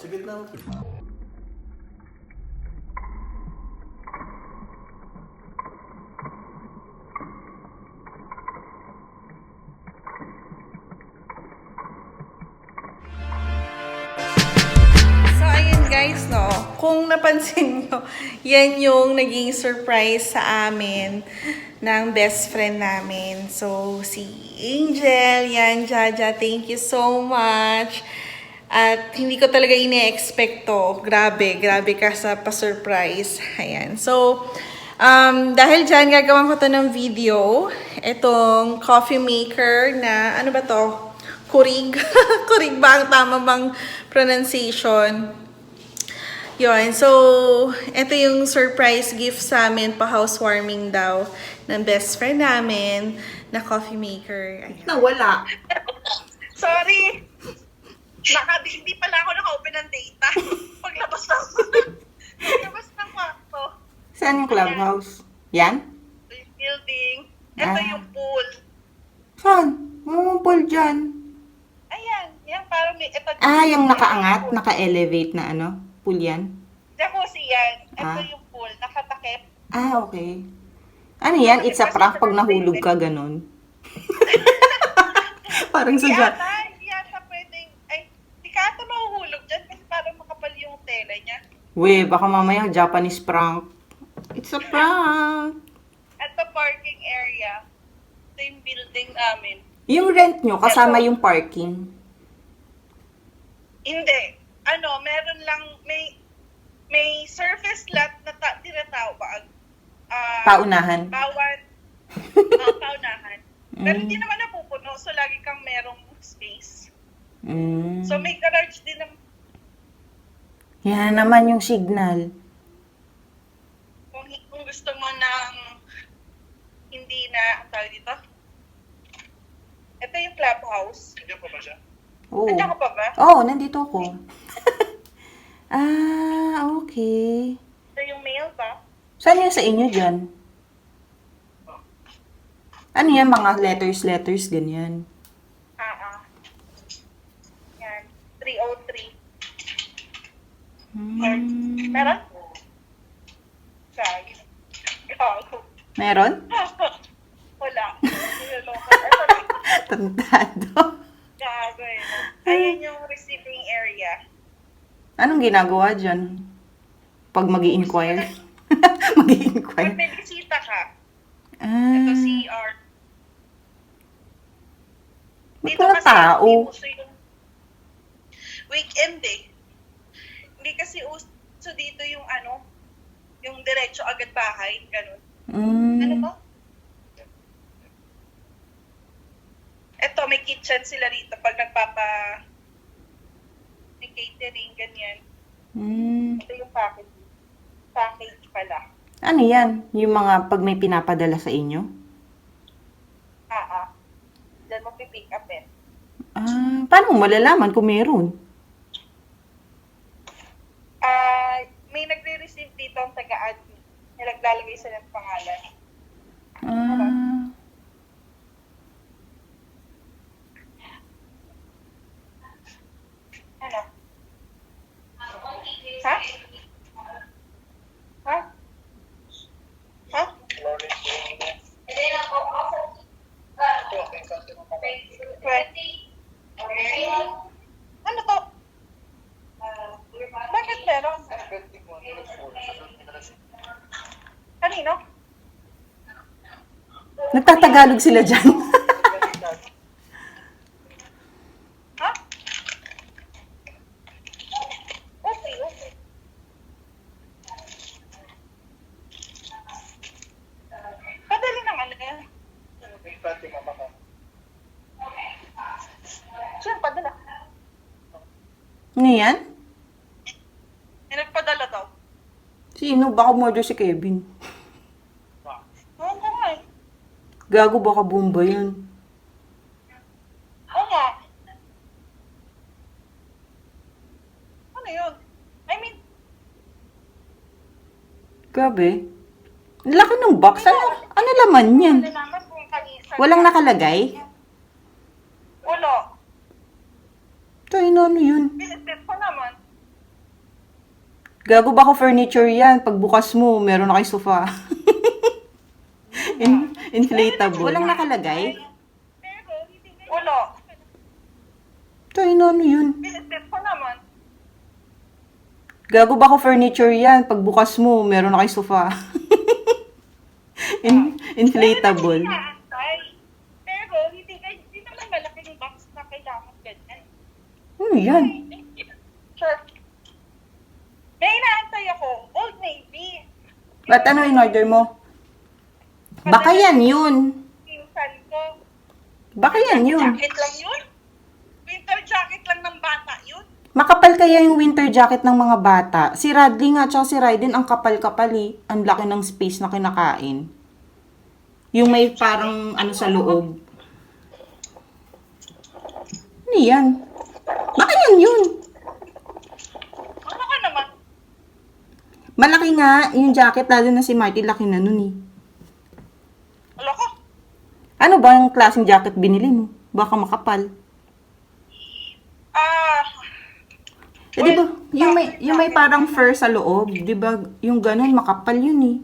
Sige na. So, ayun guys, no. Kung napansin nyo, yan yung naging surprise sa amin ng best friend namin. So, si Angel, yan, Jaja, thank you so much. At hindi ko talaga ine-expect to. Grabe, grabe ka sa pa-surprise. Ayan. So, dahil dyan, gagawin ko to ng video. Itong coffee maker na, ano ba to? Keurig. Keurig ba ang tama bang pronunciation? Yun. So, ito yung surprise gift sa amin, pa-housewarming daw, ng best friend namin na coffee maker. Ayan. Nawala. Sorry! Hindi pala ako naka-open ng data. Paglabas ng paglabas ng kwarto. Saan yung clubhouse? Yan? Ito yung building. Ito yung pool. Saan? Pool dyan. Ayan. Yan, parang may... Ito, Yung nakaangat, naka-elevate na ano? Pool yan? Jacuzzi yan. Ito Ah. yung pool. Nakatakip. Okay. Ano yan? It's a prank pag nahulog ka, ganun. Parang sa Hindi yata pwedeng... Ay, di ka ata mahuhulog dyan kasi parang makapal yung tela niya. We, baka mamaya Japanese prank. It's a prank. At the parking area. Ito yung building namin. Yung rent nyo, kasama yung parking. Hindi. Meron lang, may surface lot na tinatawag. Paunahan. Paunahan. Pero Mm. hindi naman napupuno, so lagi kang merong space. Mm. So may garage din naman. Yan naman yung signal. Kung gusto mo ng hindi na, ang tawag dito? Ito yung clubhouse. Nandiyan pa ba siya? Oo. Nandiyan ka pa ba? Oo, nandito ako. Okay. Ito yung mailbox. Saan yung sa inyo dyan? Ano yan? Mga letters, ganyan. Yan. 303. Hmm. Meron? Sorry. Gago. Meron? Wala. Tantado. Gago eh. Ayan yung receiving area. Anong ginagawa dyan? Pag mag-i-inquire? Pag Mag-i-inquire? may bisita ka, ito CR. Ba't wala tao? Hindi uso yung weekend eh. Hindi kasi uso dito yung yung diretso agad bahay, ganun. Ano Mm. ba? Ito, may kitchen sila rito pag may catering, ganyan. Mm. Ito yung package. Package pala. Ano yan? Yung mga pag may pinapadala sa inyo? Diyan mo pipick up eh. Paano mo malalaman kung meron? May nagre-receive dito ang taga-admin. Naglalagay sila ng pangalan. Ano? Ha? Ha? Ha? Ano to? Bakit meron? Kanino? Nagtatagalog sila dyan. Ha? Okay. Padali ng yan. Sure, padala. Ano yan? May nagpadala daw. Sino? Baka murder si Kevin. Oo nga eh. Gago, baka bomba yun. Oo nga. Ano yun? I mean, Grabe. Ang laki ng box. Ano laman yan? nalaman kung kanisa. Walang nakalagay? Wala. Tayo na ano yun? Pinipit ko naman. Gago ba ko furniture yan? Pagbukas mo, meron na kay sofa. Inflatable. Walang nakalagay? Pero, hindi kayo... Wala. Tayo na ano yun? Binitbit ko naman. Gago ba ko furniture yan? Pagbukas mo, meron na kay sofa. Inflatable. Pero, hindi naman malaking box na kailangan ganyan. Ano yan? Sure. May inaantay ako. Old Navy. Ba't ano in order mo? Baka yan yun. Pinsan ko. Baka yan yun. Jacket lang yun? Winter jacket lang ng bata yun? Makapal kaya yung winter jacket ng mga bata. Si Radley nga, tsaka si Raiden, ang kapal-kapal eh. Ang laki ng space na kinakain. Yung may parang ano sa loob. Ano yan? Baka yan yun. Ano ka naman? Malaki nga yung jacket, lalo na si Marty, laki na nun eh. Wala ko. Ano ba yung klaseng jacket binili mo? Baka makapal. Eh, di ba? Yung may parang fur sa loob, di ba? Yung ganun, makapal yun eh.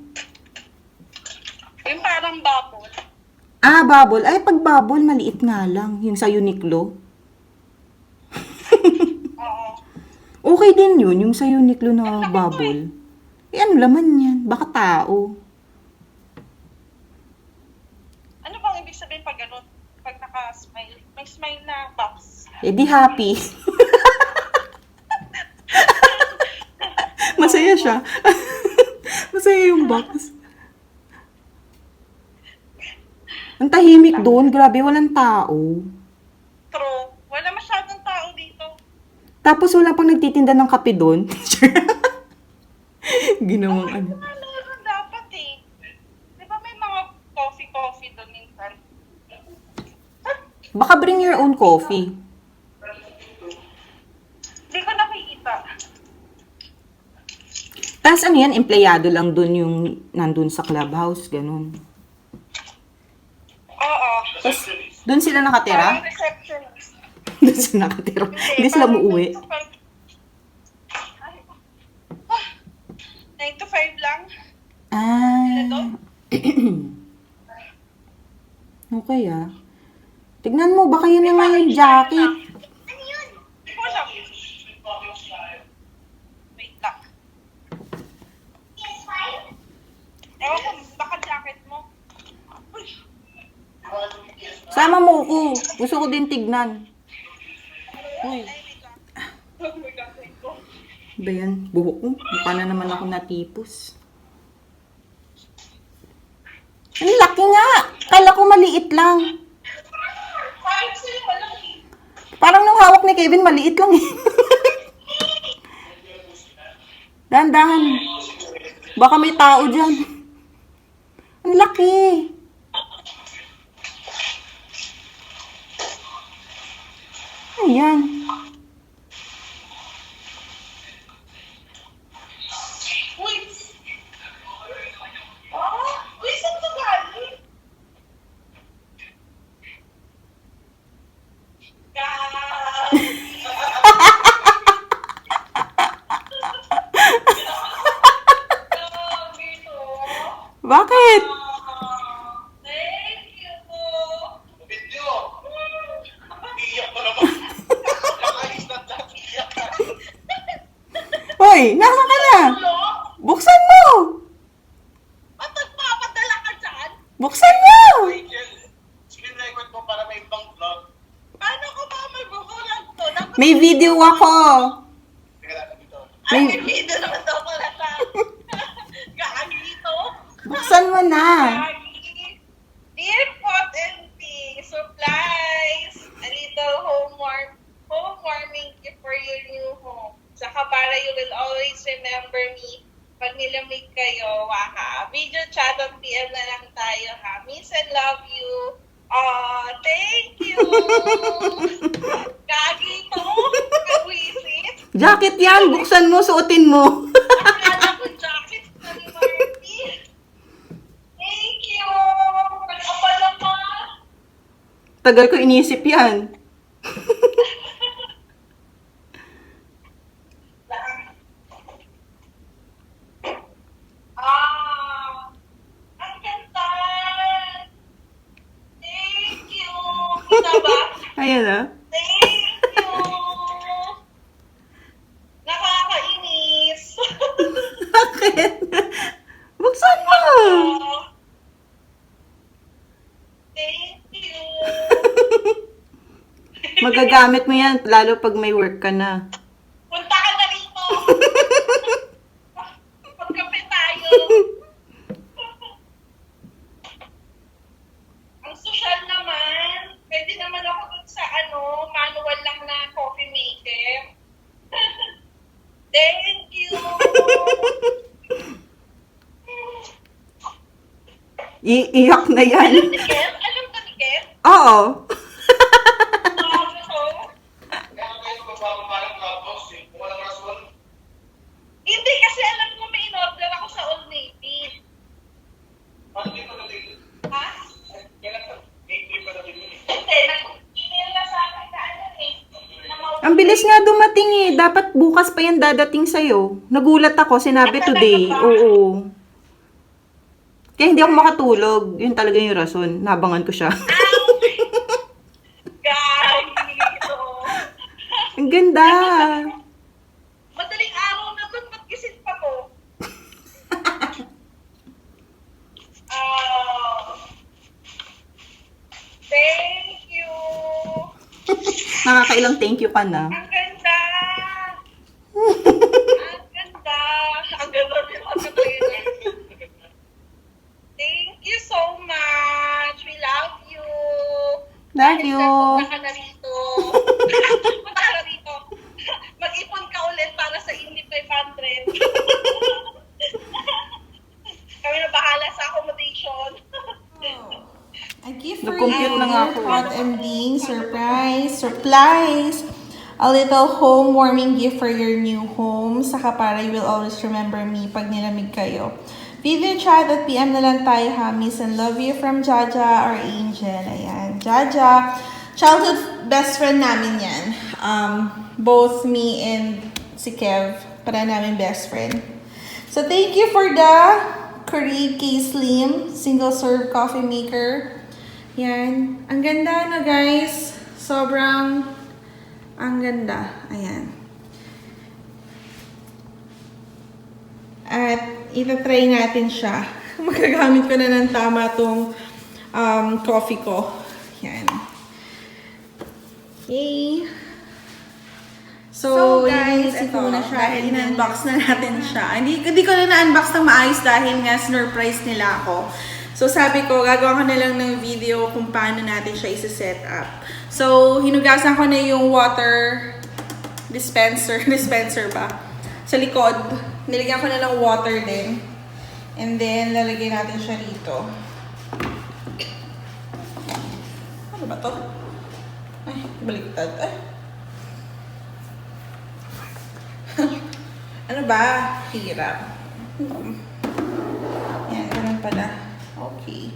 Yung parang bubble. Ah, bubble. Ay, pag bubble, maliit nga lang. Yung sa Uniqlo. Oo. Okay din yun, yung sa Uniqlo na bubble. Eh, ano laman yan? Baka tao. Ano bang ibig sabihin pag ganun? Pag naka-smile? May smile na box. Eh, di happy. Masaya siya. Masaya yung box. Ang tahimik doon. Grabe, walang tao. True. Wala masyadong tao dito. Tapos wala pang nagtitinda ng kape doon. Ginawang ano. Meron dapat eh. Di ba may mga coffee doon minsan? Baka bring your own coffee. Hindi ko nakikita. Tapos ano yan, empleyado lang doon yung nandun sa clubhouse, ganun. Oo. Tapos doon sila nakatira? Parang receptionist. Doon sila nakatira. Hindi sila muuwi. 9 to 5 lang. Ah. Okay ah. Tignan mo, baka yun na nga yung jacket. Ano yun? Hindi ko alam. Wait lang. Ewan ko, baka jacket mo. Uy. Sama mo ko. Gusto ko din tignan. Uy. Ay, wait lang. Oh my God, wait ko. Ba yan? Buhok ko. Mukha na naman ako natipos. Ang laki nga! Kala ko maliit lang. Parang sa'yo, walang Parang nung hawak ni Kevin, maliit lang eh. Dahan-dahan. Baka may tao dyan. Ang laki. Ayan. Uy! Uy, saan ito galing? Bakit? Thank you po. Video! Iyak ko naman. Nakakainis na dahil iyak ka. Hoy, nasaan ka na? Hello? Buksan mo! Ba't nagpapadala ka dyan? Buksan mo! Michael, screen record mo para may ibang vlog. Paano ko ba magugulat to? Dapat May video ako. Teka lang, dito. ay, may video naman daw pala sa gagi ito. Buksan mo na. Gagi. Dear Pot and Tea, supplies, a little home warming gift for your new home. Saka para you will always remember me pag nilamig kayo, waka. Video chat at PM na lang tayo, ha? Miss and love you. Thank you. Gagi ito. Kagwisit. Jacket yan. Buksan mo, suotin mo. Akala ko jacket na ni Marty. Thank you. Kapal naman. Tagal ko inisip yan. Ayan ah. Thank you! Nakakainis! Bakit? Buksan mo! Thank you! Magagamit mo yan, lalo pag may work ka na. Punta ka na rito! Magkape tayo! Ang social naman, pwede naman ako dun sa manual lang na coffee maker. Thank you! Iiyak na yan. Alam ni Kev? Alam ka ni Kev? Oo. Ano to? Kaya kayo magbababa ng tapos, kung walang rason. Hindi kasi alam ko may in-order ako sa Old Navy. Paano kayo pagdating? Ha? Kailan ka? May pagdating yun eh. Hindi, nag-email na sa akin na Ang bilis nga dumating eh. Dapat bukas pa yan dadating sa'yo. Nagulat ako, sinabi today. Oo. Kaya hindi ako makatulog. Yun talaga yung rason. Nabangan ko siya. Guys! Ang ganda. Madaling araw na doon, ba't gising pa to? Thank you! Nakakailang thank you ka na. Ang ganda! Ang ganda! Ang ganda rin ang ganda. Thank you so much! We love you! Love you. Punta ka na rito. Punta ka na rito. Mag-ipon ka ulit para sa Indy 500. Kami na bahala sa accommodation. A gift for Nag-compute you, na nga ako. Hot and Bean, surprise! A little home warming gift for your new home. Saka para you will always remember me pag nilamig kayo. Video chat at PM na lang tayo ha. Miss and love you from Jaja or Angel. Ayan, Jaja. Childhood best friend namin yan. Both me and si Kev. Para namin best friend. So thank you for the Keurig K-Slim single serve coffee maker. Yan. Ang ganda na guys. Sobrang ang ganda. Ayan. At itatry natin siya. Magagamit ko na ng tama tong coffee ko. Yan. Okay. So guys, ito na siya. In-unbox na natin siya. Hindi ko na na-unbox ng maayos dahil nga surprise nila ako. So sabi ko, gagawa ko na lang ng video kung paano natin siya isa-set up. So, hinugasan ko na yung water dispenser ba? Sa likod. Nilagyan ko na lang water din. And then, lalagay natin siya rito. Ano ba to? Ay, baliktad. Ay. Ano ba? Hirap. Yan, ganun pala. Okay.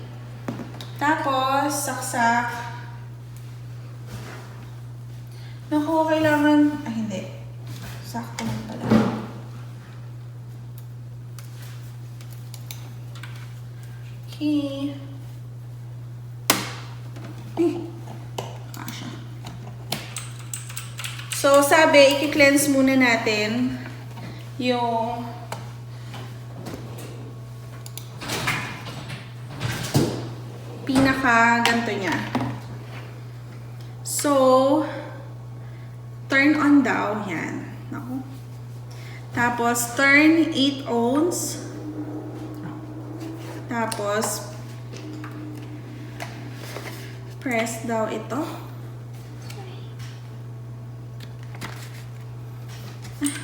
Tapos, saksak. Naku, kailangan... Ay, hindi. Sakto lang pala. Okay. Kasha. So, sabi, i-cleanse muna natin yung pinaka ganto niya. So, turn on daw. Yan. Naku. Tapos, turn 8 ounce. Tapos, press daw ito.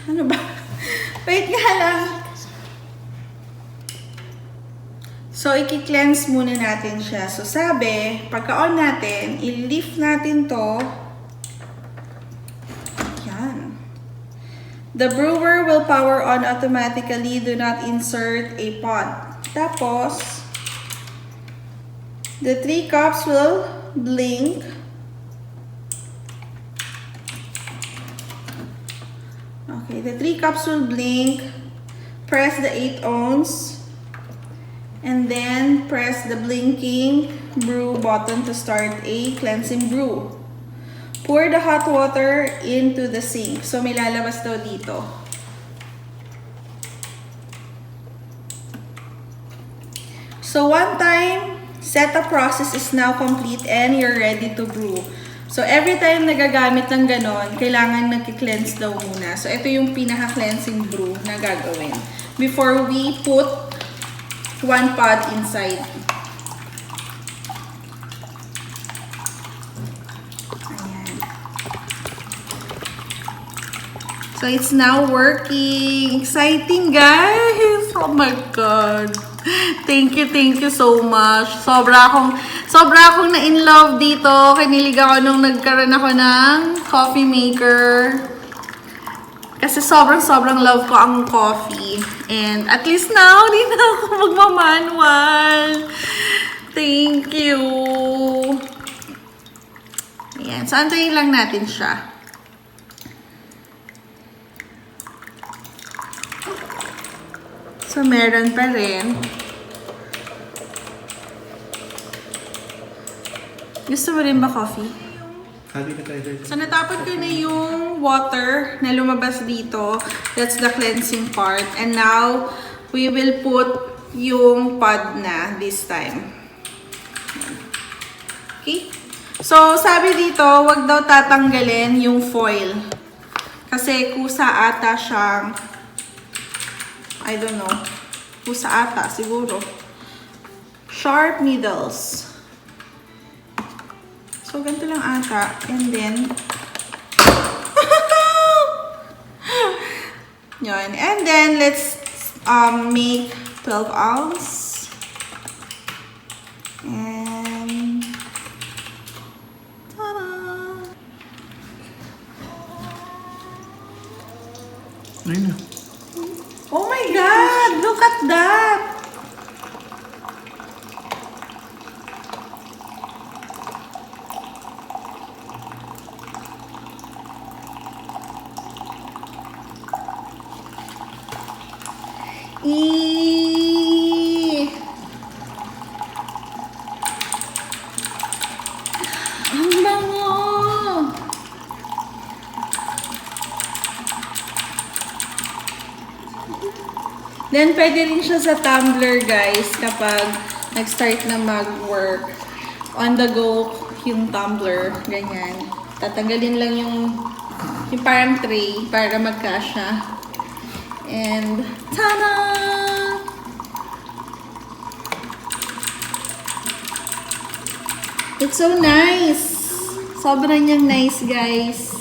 Ano ba? Wait nga lang. So, i-cleanse muna natin siya. So, sabi, pagka-on natin, i-lift natin to. Yan. The brewer will power on automatically. Do not insert a pot. Tapos, the 3 cups will blink. Okay, the 3 cups will blink. Press the 8 ounce. And then, press the blinking brew button to start a cleansing brew. pour the hot water into the sink. So, may lalabas daw dito. So, one time, setup process is now complete and you're ready to brew. So, every time nagagamit ng ganon, kailangan nag-cleanse daw muna. So, ito yung pinaka-cleansing brew na gagawin. Before we put one pod inside. Ayan. So, it's now working. Exciting, guys! Oh my God! Thank you so much. Sobra akong na-in-love dito. Kinilig ako nung nagkaroon ako ng coffee maker. Kasi sobrang love ko ang coffee. And at least now, di na ako magmamanual. Thank you. Ayan. So, antayin lang natin siya. So, meron pa rin. Gusto mo rin ba coffee? So, natapon ko na yung water na lumabas dito. That's the cleansing part. And now, we will put yung pod na this time. Okay? So, sabi dito, wag daw tatanggalin yung foil. Kasi kusa ata siyang, I don't know, kusa ata siguro. Sharp needles. So, ganito lang ata. And then, yun. And then, let's make 12 ounce. And, ta-da! Ayun na. Oh my God! Look at that! Eee! Ang bango! Then, pwede rin siya sa tumbler, guys, kapag nag-start na mag-work. On the go, yung tumbler, ganyan. Tatanggalin lang yung parang tray para magkasya. And, tada! It's so nice! Sobrang niyang nice, guys.